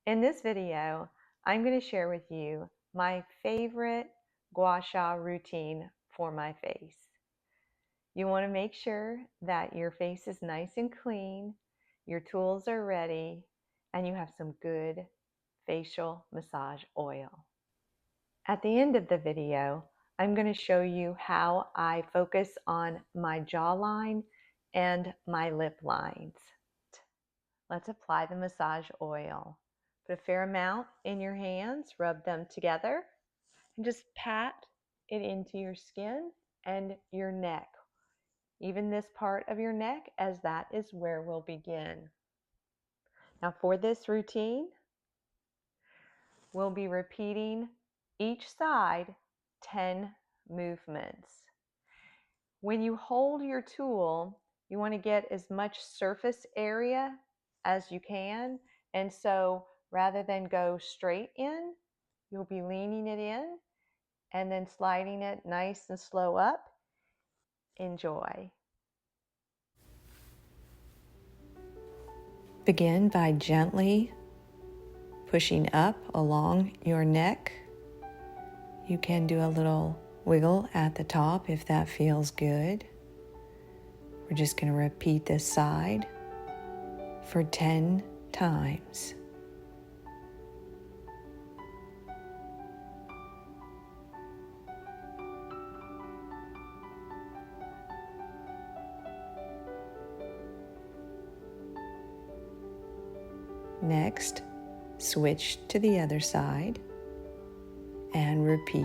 In this video, I'm going to share with you my favorite Gua Sha routine for my face. You want to make sure that your face is nice and clean, your tools are ready, and you have some good facial massage oil. At the end of the video, I'm going to show you how I focus on my jawline and my lip lines. Let's apply the massage oil. Put a fair amount in your hands, rub them together, and just pat it into your skin and your neck. Even this part of your neck, as that is where we'll begin. Now for this routine, we'll be repeating each side 10 movements. When you hold your tool, you want to get as much surface area as you can, and so rather than go straight in, you'll be leaning it in and then sliding it nice and slow up. Enjoy. Begin by gently pushing up along your neck. You can do a little wiggle at the top if that feels good. We're just going to repeat this side for 10 times. Next, switch to the other side and repeat.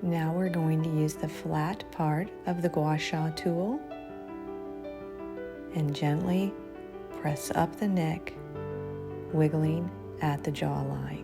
Now we're going to use the flat part of the Gua Sha tool and gently press up the neck, wiggling at the jawline.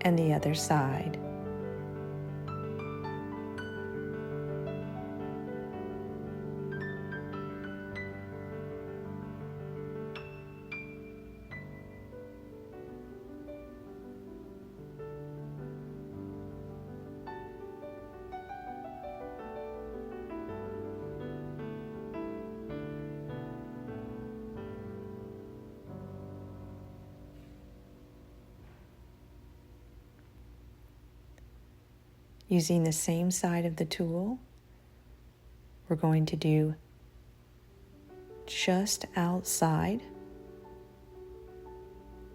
And the other side. Using the same side of the tool, we're going to do just outside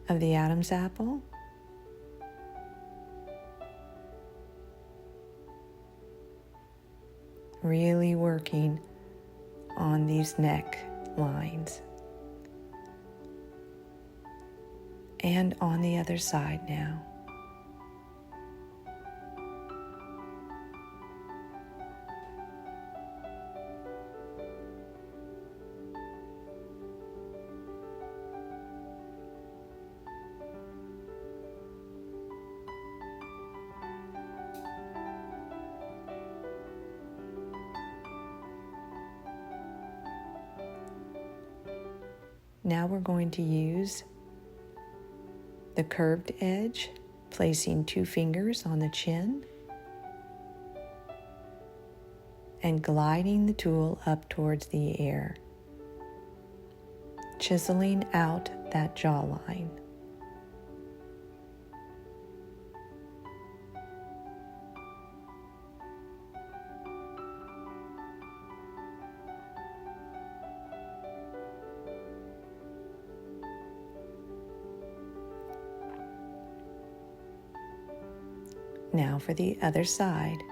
of the Adam's apple, really working on these neck lines. And on the other side now. Now we're going to use the curved edge, placing 2 fingers on the chin and gliding the tool up towards the ear, chiseling out that jawline. Now for the other side.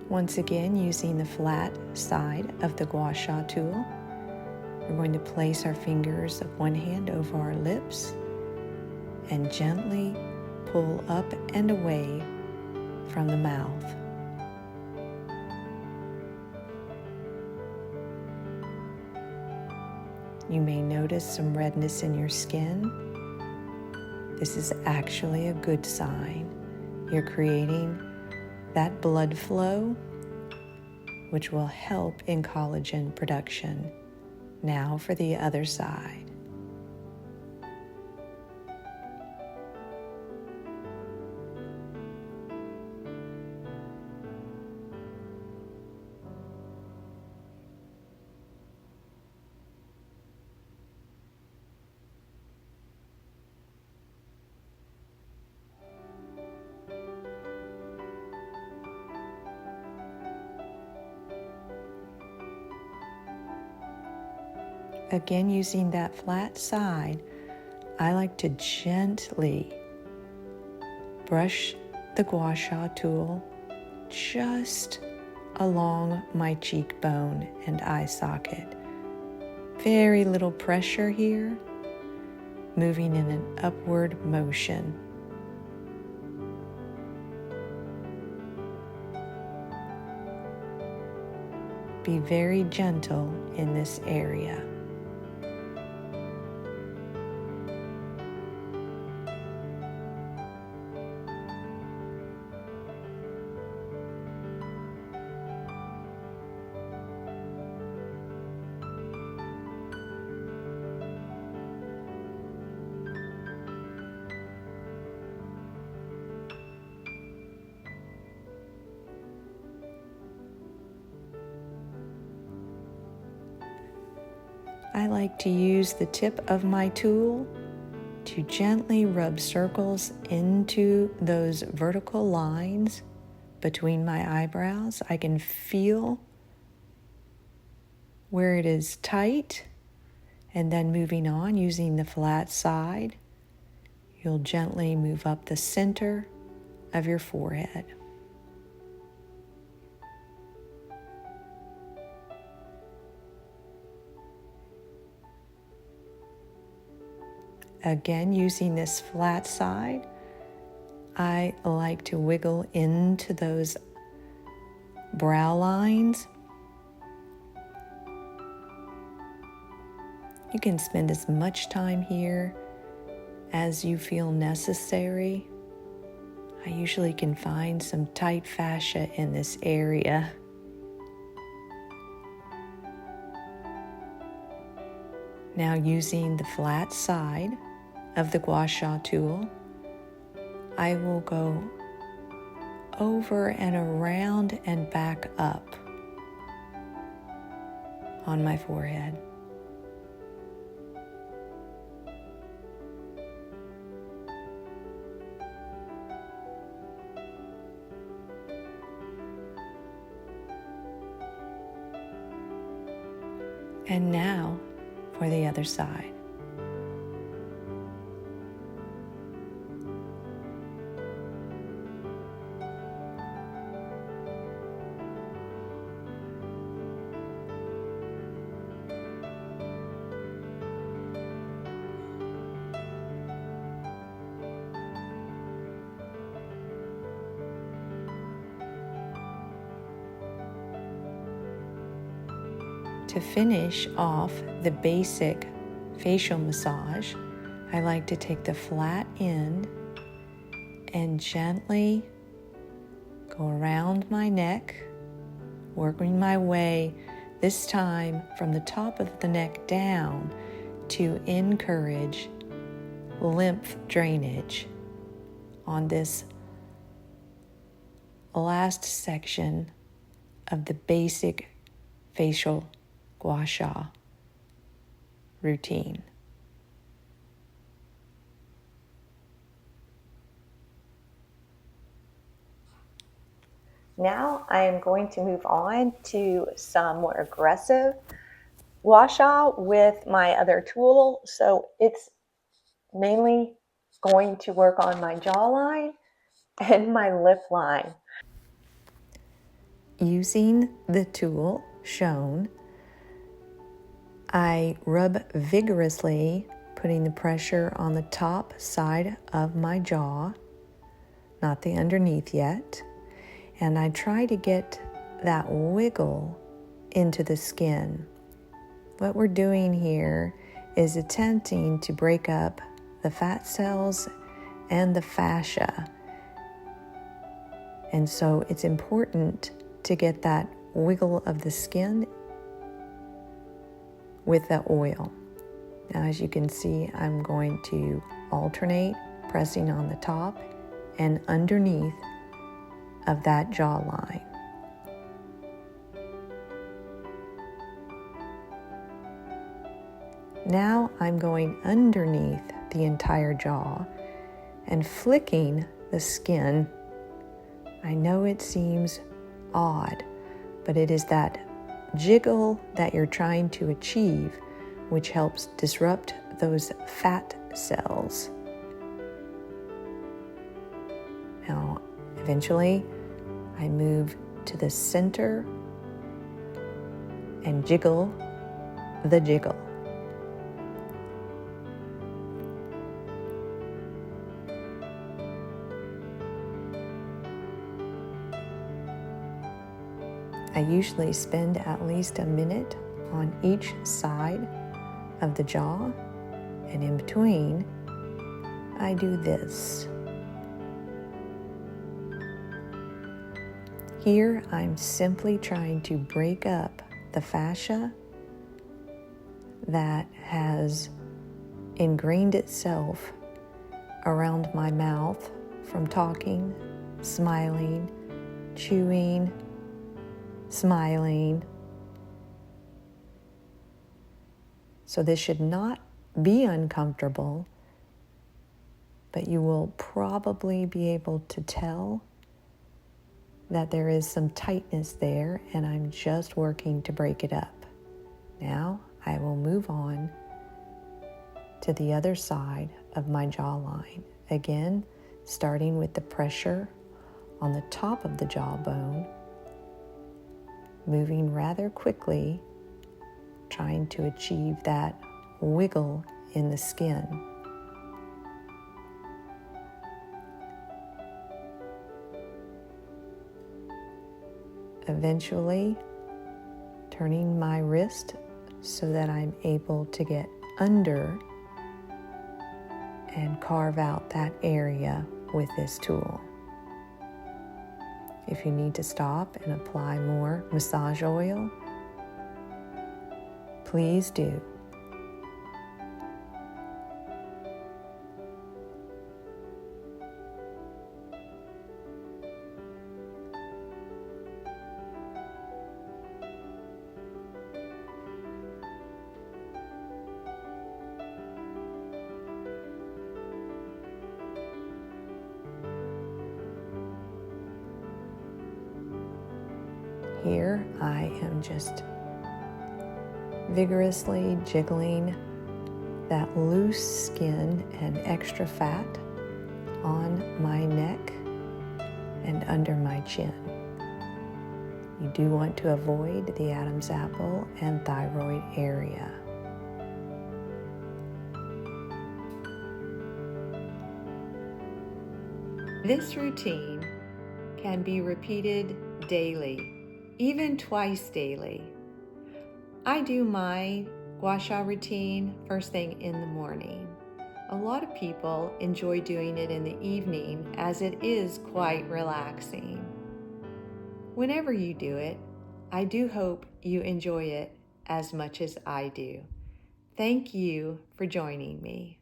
Once again, using the flat side of the Gua Sha tool, we're going to place our fingers of one hand over our lips and gently pull up and away from the mouth. You may notice some redness in your skin. This is actually a good sign. You're creating that blood flow, which will help in collagen production. Now for the other side. Again, using that flat side, I like to gently brush the Gua Sha tool just along my cheekbone and eye socket. Very little pressure here, moving in an upward motion. Be very gentle in this area. I like to use the tip of my tool to gently rub circles into those vertical lines between my eyebrows. I can feel where it is tight, and then moving on using the flat side, you'll gently move up the center of your forehead. Again, using this flat side, I like to wiggle into those brow lines. You can spend as much time here as you feel necessary. I usually can find some tight fascia in this area. Now, using the flat side of the Gua Sha tool, I will go over and around and back up on my forehead. And now for the other side. To finish off the basic facial massage, I like to take the flat end and gently go around my neck, working my way this time from the top of the neck down to encourage lymph drainage on this last section of the basic facial Gua Sha routine. Now I am going to move on to some more aggressive Gua Sha with my other tool. So it's mainly going to work on my jawline and my lip line. Using the tool shown, I rub vigorously, putting the pressure on the top side of my jaw, not the underneath yet, and I try to get that wiggle into the skin. What we're doing here is attempting to break up the fat cells and the fascia. And so it's important to get that wiggle of the skin with the oil. Now, as you can see, I'm going to alternate pressing on the top and underneath of that jawline. Now I'm going underneath the entire jaw and flicking the skin. I know it seems odd, but it is that jiggle that you're trying to achieve which helps disrupt those fat cells. Now, eventually, I move to the center and jiggle the jiggle. I usually spend at least a minute on each side of the jaw, and in between, I do this. Here, I'm simply trying to break up the fascia that has ingrained itself around my mouth from talking, smiling, chewing, smiling. So this should not be uncomfortable, but you will probably be able to tell that there is some tightness there, and I'm just working to break it up. Now I will move on to the other side of my jawline. Again, starting with the pressure on the top of the jawbone, moving rather quickly, trying to achieve that wiggle in the skin. Eventually, turning my wrist so that I'm able to get under and carve out that area with this tool. If you need to stop and apply more massage oil, please do. Here I am just vigorously jiggling that loose skin and extra fat on my neck and under my chin. You do want to avoid the Adam's apple and thyroid area. This routine can be repeated daily, even twice daily. I do my Gua Sha routine first thing in the morning. A lot of people enjoy doing it in the evening as it is quite relaxing. Whenever you do it, I do hope you enjoy it as much as I do. Thank you for joining me.